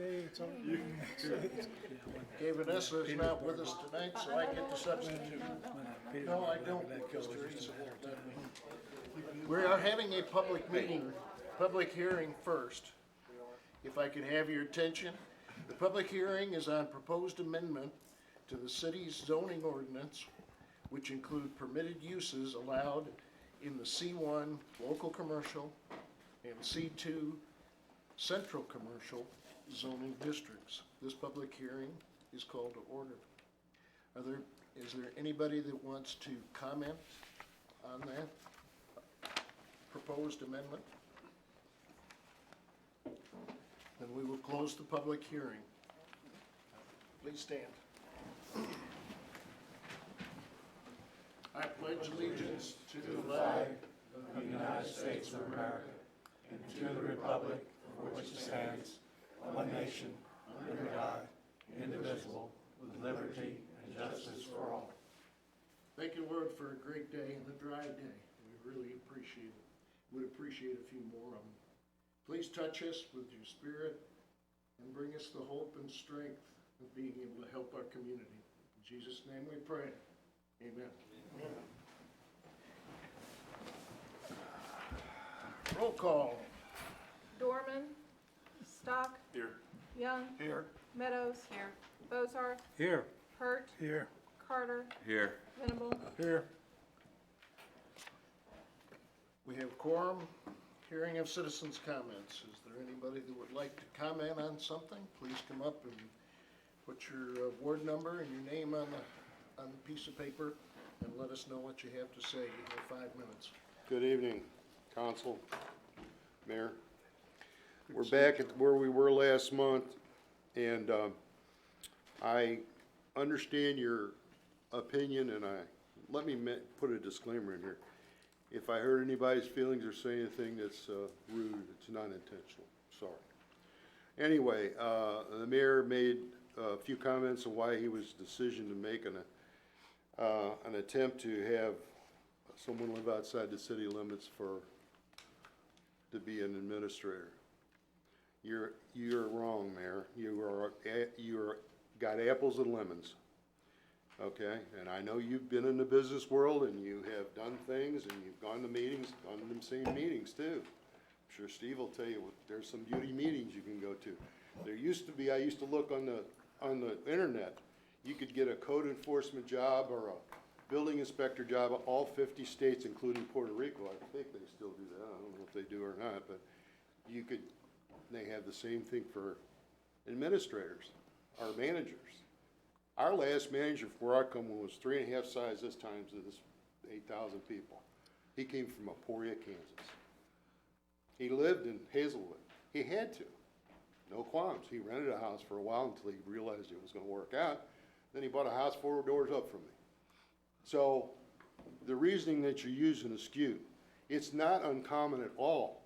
Monday, it's on. Okay, Vanessa is not with us tonight, so I get to substitute. No, I don't, because Teresa won't let me. We are having a public meeting, public hearing first. If I could have your attention, the public hearing is on proposed amendment to the city's zoning ordinance, which include permitted uses allowed in the C1 local commercial and C2 central commercial zoning districts. This public hearing is called to order. Is there anybody that wants to comment on that proposed amendment? Then we will close the public hearing. Please stand. I pledge allegiance to the flag of the United States of America and to the republic for which it stands, one nation, under God, indivisible, with liberty and justice for all. Thank you, Lord, for a great day and a dry day. We really appreciate it. Would appreciate a few more of them. Please touch us with your spirit and bring us the hope and strength of being able to help our community. In Jesus' name we pray. Amen. Roll call. Dorman, Stock, Here. Young, Here. Meadows, here. Bozarth, Here. Hurt, Here. Carter, Here. Venable. Here. We have quorum. Hearing of citizens' comments. Is there anybody that would like to comment on something? Please come up and put your ward number and your name on the piece of paper and let us know what you have to say. You have 5 minutes. Good evening, Council, Mayor. We're back at where we were last month, and I understand your opinion, and let me put a disclaimer in here. If I hurt anybody's feelings or say anything that's rude, it's not intentional. Sorry. Anyway, the mayor made a few comments on why he was decision to make an attempt to have someone live outside the city limits to be an administrator. You're wrong, Mayor. You're got apples and lemons. Okay, and I know you've been in the business world and you have done things and you've gone to meetings, gone to them same meetings too. I'm sure Steve will tell you there's some beauty meetings you can go to. There used to be, I used to look on the internet, you could get a code enforcement job or a building inspector job in all 50 states, including Puerto Rico. I think they still do that. I don't know if they do or not, but they have the same thing for administrators or managers. Our last manager before I come was 3.5 size this time to this 8,000 people. He came from Emporia, Kansas. He lived in Hazelwood. He had to. No qualms. He rented a house for a while until he realized it was going to work out. Then he bought a house 4 doors up from me. So the reasoning that you're using is skewed. It's not uncommon at all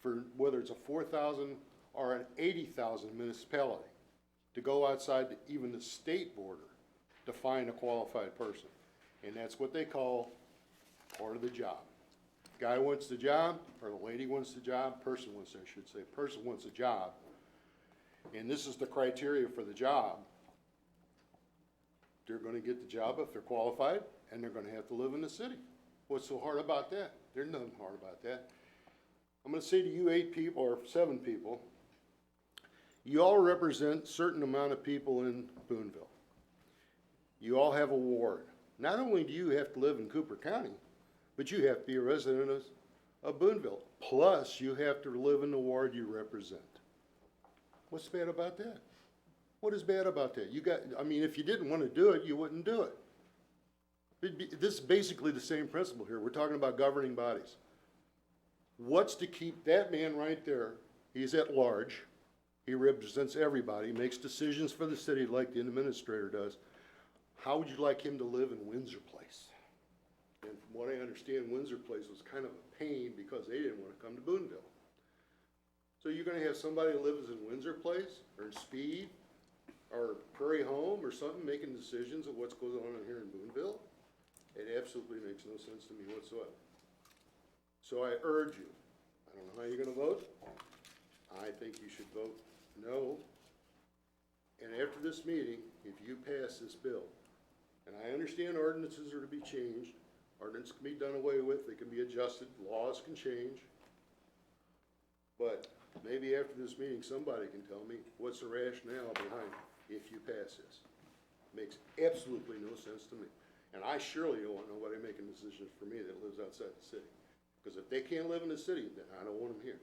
for whether it's a 4,000 or an 80,000 municipality to go outside even the state border to find a qualified person. And that's what they call part of the job. Guy wants the job, or the lady wants the job, person wants, I should say, person wants a job. And this is the criteria for the job. They're gonna get the job if they're qualified, and they're gonna have to live in the city. What's so hard about that? There's nothing hard about that. I'm gonna say to you 8 people, or 7 people, you all represent a certain amount of people in Boonville. You all have a ward. Not only do you have to live in Cooper County, but you have to be a resident of Boonville. Plus, you have to live in the ward you represent. What's bad about that? What is bad about that? I mean, if you didn't want to do it, you wouldn't do it. This is basically the same principle here. We're talking about governing bodies. What's to keep that man right there? He's at large. He represents everybody, makes decisions for the city like the administrator does. How would you like him to live in Windsor Place? And from what I understand, Windsor Place was kind of a pain because they didn't want to come to Boonville. So you're going to have somebody who lives in Windsor Place or in Speed or Prairie Home or something making decisions of what's going on here in Boonville? It absolutely makes no sense to me whatsoever. So I urge you, I don't know how you're going to vote. I think you should vote no And after this meeting, if you pass this bill, and I understand ordinances are to be changed, ordinances can be done away with, they can be adjusted, laws can change. But maybe after this meeting, somebody can tell me what's the rationale behind if you pass this. Makes absolutely no sense to me. And I surely don't want nobody making decisions for me that lives outside the city. Because if they can't live in the city, then I don't want them here.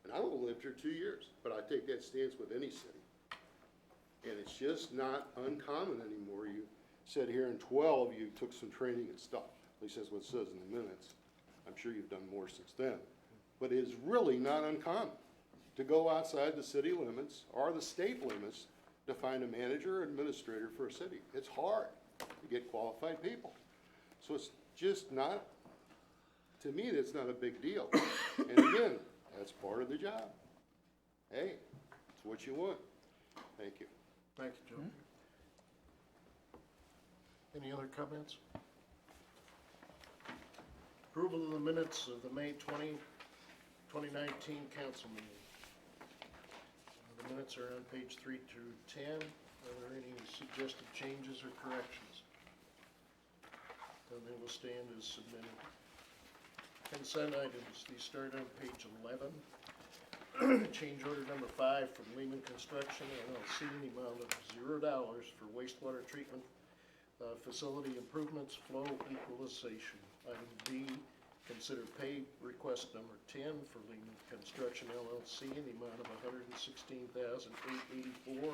And I only lived here 2 years, but I take that stance with any city. And it's just not uncommon anymore. You said here in 12, you took some training and stuff. At least that's what it says in the minutes. I'm sure you've done more since then. But it is really not uncommon to go outside the city limits or the state limits to find a manager or administrator for a city. It's hard to get qualified people. So it's just not, to me, that's not a big deal. And again, that's part of the job. Hey, it's what you want. Thank you. Thank you, Joe. Any other comments? Approval of the minutes of the May 2019 council meeting. The minutes are on page 3 through 10. Are there any suggested changes or corrections? Then they will stand as submitted. Consent items, these start on page 11. Change order number 5 from Lehman Construction LLC in the amount of $0 for wastewater treatment facility improvements, flow equalization. Item B, consider pay request number 10 for Lehman Construction LLC in the amount of $116,884.01,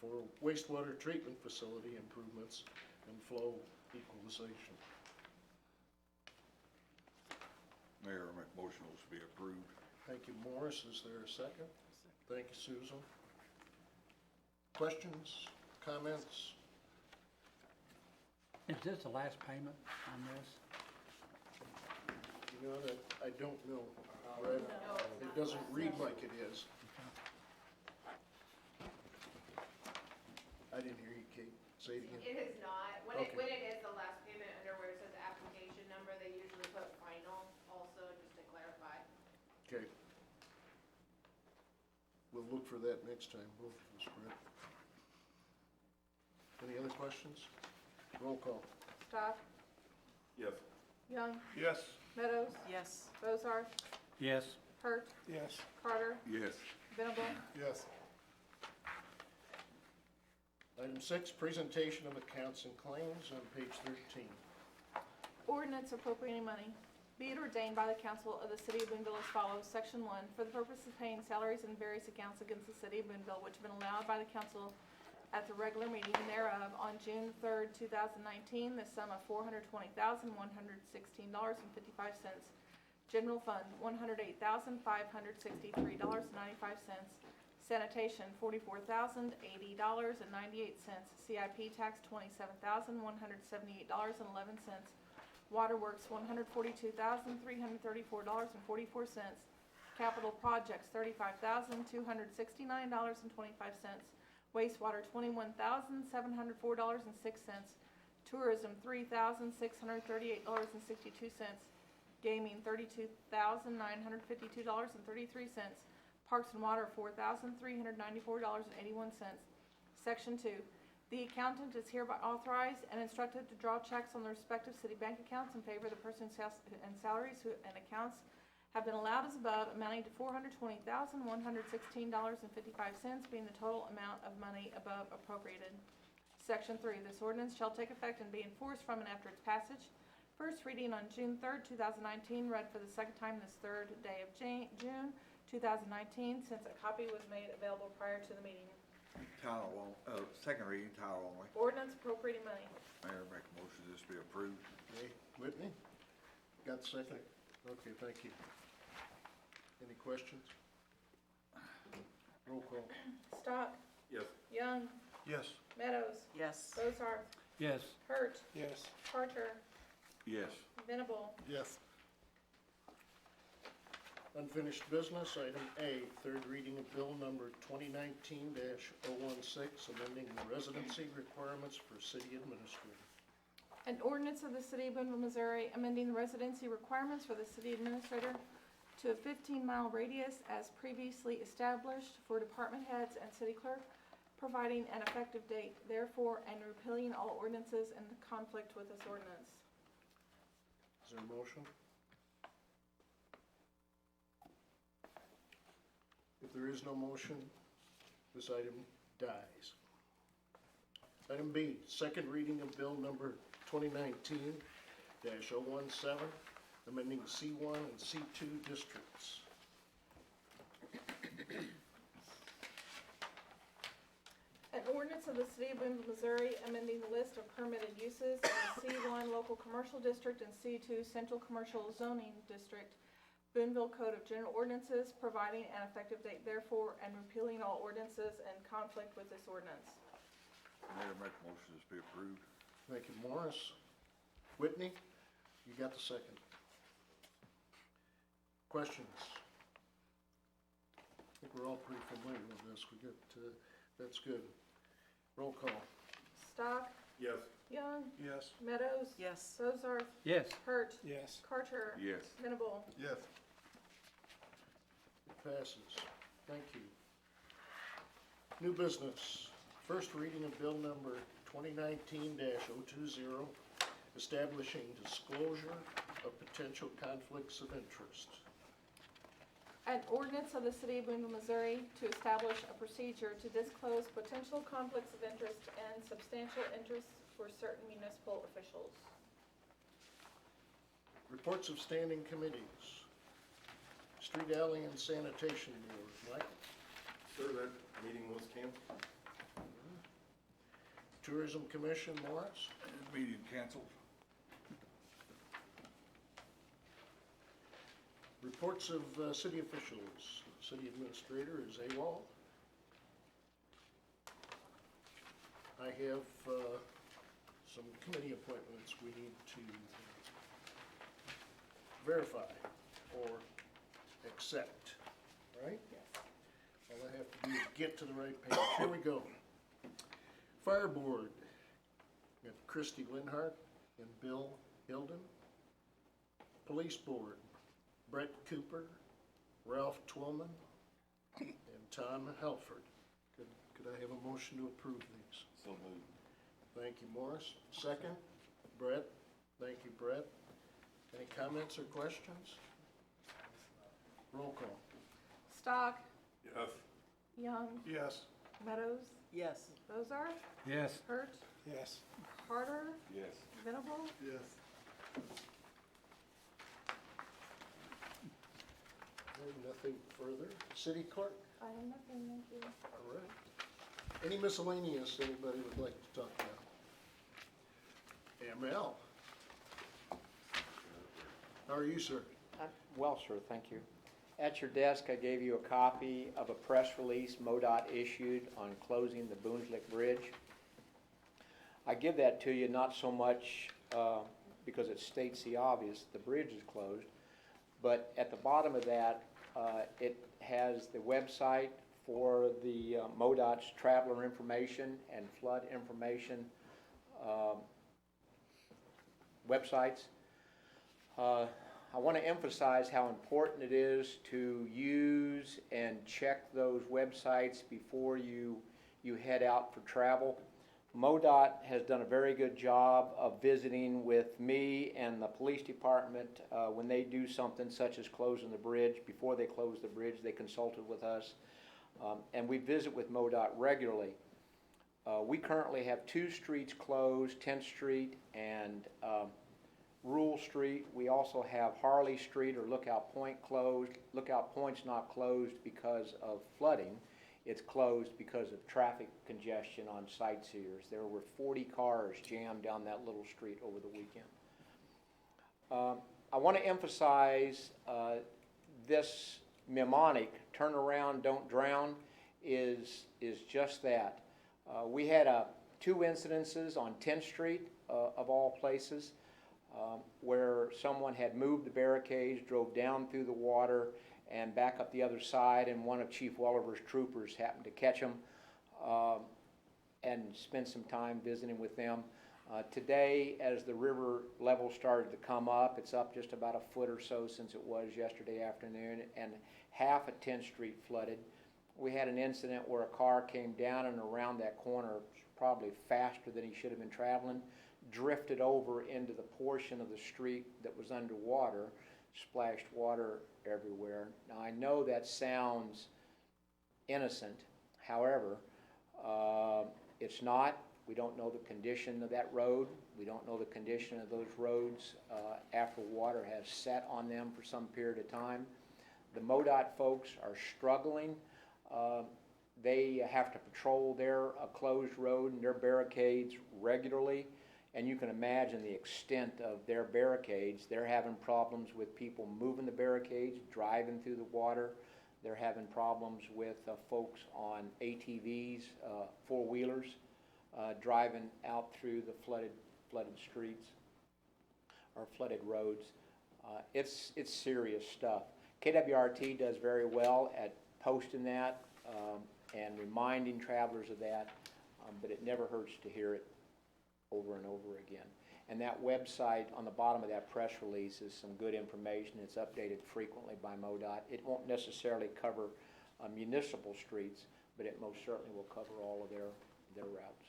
for wastewater treatment facility improvements and flow equalization. Mayor, I make motion those be approved. Thank you, Morris. Is there a second? Thank you, Susan. Questions, comments? Is this the last payment on this? You know, that I don't know, right? It doesn't read like it is. I didn't hear you, Kate. Say it again. It is not. When Okay. it is the last payment under where it says application number, they usually put final also, just to clarify. Okay. We'll look for that next time, both of us, Brett. Any other questions? Roll call. Stock, Yes. Young, Yes. Meadows, Yes. Bozarth, Yes. Hurt, Yes. Carter, Yes. Venable, Yes. Item 6, presentation of accounts and claims on page 13. ordinance appropriating money. Be it ordained by the council of the city of Boonville as follows. Section 1, for the purpose of paying salaries and various accounts against the city of Boonville, which have been allowed by the council at the regular meeting thereof on June 3rd, 2019, the sum of $420,116.55. General fund, $108,563.95. Sanitation, $44,080.98. CIP tax, $27,178.11. Waterworks, $142,334.44. Capital projects, $35,269.25. Wastewater, $21,704.06. Tourism, $3,638.62. Gaming, $32,952.33. Parks and Water, $4,394.81. Section 2, the accountant is hereby authorized and instructed to draw checks on the respective city bank accounts in favor of the persons and salaries and accounts have been allowed as above, amounting to $420,116.55, being the total amount of money above appropriated. Section 3, this ordinance shall take effect and be enforced from and after its passage. First reading on June 3rd, 2019, read for the second time this third day of June 2019, since a copy was made available prior to the meeting. Title, second reading, title only. Ordinance appropriating money. Mayor, make a motion this be approved. Okay, Whitney? Got the second? Okay, thank you. Any questions? Roll call. Stock, Yes. Young, Yes. Meadows, Yes. Bozarth, Yes. Hurt, Yes. Carter, Yes. Venable. Yes. Unfinished business, item A, third reading of bill number 2019-016, amending the residency requirements for city administrator. An ordinance of the city of Boonville, Missouri, amending the residency requirements for the city administrator to a 15-mile radius as previously established for department heads and city clerk, providing an effective date therefore, and repealing all ordinances in conflict with this ordinance. Is there a motion? If there is no motion, this item dies. Item B, second reading of bill number 2019-017, amending C1 and C2 districts. An ordinance of the City of Boonville, Missouri, amending the list of permitted uses in the C1 Local Commercial District and C2 Central Commercial Zoning District, Boonville Code of General Ordinances, providing an effective date therefore, and repealing all ordinances in conflict with this ordinance. Mayor, make a motion this be approved. Thank you, Morris. Whitney, you got the second. Questions? I think we're all pretty familiar with this. We got, that's good. Roll call. Stock, Yes. Young, Yes. Meadows. Yes. Bozarth, Yes. Hurt, Yes. Carter, Yes. Venable. Yes. It passes. Thank you. New business. First reading of bill number 2019-020, establishing disclosure of potential conflicts of interest. An ordinance of the City of Boonville, Missouri to establish a procedure to disclose potential conflicts of interest and substantial interests for certain municipal officials. Reports of standing committees. Street, Alley, and Sanitation Board. Mike? Sir, that meeting was canceled. Tourism Commission, Morris? Meeting canceled. Reports of city officials. City Administrator is AWOL. I have some committee appointments we need to verify or accept, right? Yes. All I have to do is get to the right page. Here we go. Fire Board, got Christy Linhart and Bill Hilden. Police Board, Brett Cooper, Ralph Twillman, and Tom Halford. Could I have a motion to approve these? So moved. Thank you, Morris. Second, Brett. Thank you, Brett. Any comments or questions? Roll call. Stock, Yes. Young, Yes. Meadows, Yes. Bozarth, Yes. Hurt, Yes. Carter, Yes. Venable. Yes. Nothing further. City Clerk? I have nothing, thank you. All right. Any miscellaneous anybody would like to talk about? ML? How are you, sir? Well, sir, thank you. At your desk, I gave you a copy of a press release MoDOT issued on closing the Boonville Bridge. I give that to you not so much because it states the obvious, the bridge is closed, but at the bottom of that, it has the website for the MoDOT's traveler information and flood information websites. I want to emphasize how important it is to use and check those websites before you head out for travel. MoDOT has done a very good job of visiting with me and the police department when they do something such as closing the bridge. Before they closed the bridge, they consulted with us, and we visit with MoDOT regularly. We currently have 2 streets closed, 10th Street and Rule Street. We also have Harley Street or Lookout Point closed. Lookout Point's not closed because of flooding. It's closed because of traffic congestion on sightseers. There were 40 cars jammed down that little street over the weekend. I want to emphasize this mnemonic, turn around, don't drown, is just that. We had 2 incidences on 10th Street, of all places, where someone had moved the barricades, drove down through the water, and back up the other side, and one of Chief Welliver's troopers happened to catch him and spend some time visiting with them. Today, as the river level started to come up, it's up just about a foot or so since it was yesterday afternoon, and half of 10th Street flooded. We had an incident where a car came down and around that corner, probably faster than he should have been traveling, drifted over into the portion of the street that was underwater, splashed water everywhere. Now, I know that sounds innocent. However, it's not. We don't know the condition of that road. We don't know the condition of those roads after water has set on them for some period of time. The MoDOT folks are struggling. They have to patrol their closed road and their barricades regularly, and you can imagine the extent of their barricades. They're having problems with people moving the barricades, driving through the water. They're having problems with folks on ATVs, four-wheelers, driving out through the flooded streets or flooded roads. It's serious stuff. KWRT does very well at posting that and reminding travelers of that, but it never hurts to hear it over and over again. And that website on the bottom of that press release is some good information. It's updated frequently by MoDOT. It won't necessarily cover municipal streets, but it most certainly will cover all of their routes.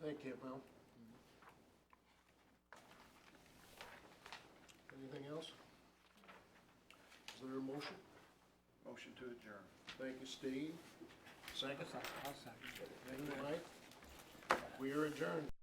Thank you, Mel. Anything else? Is there a motion? Motion to adjourn. Thank you, Steve. Second? I'll second. Thank you, Mike. We are adjourned.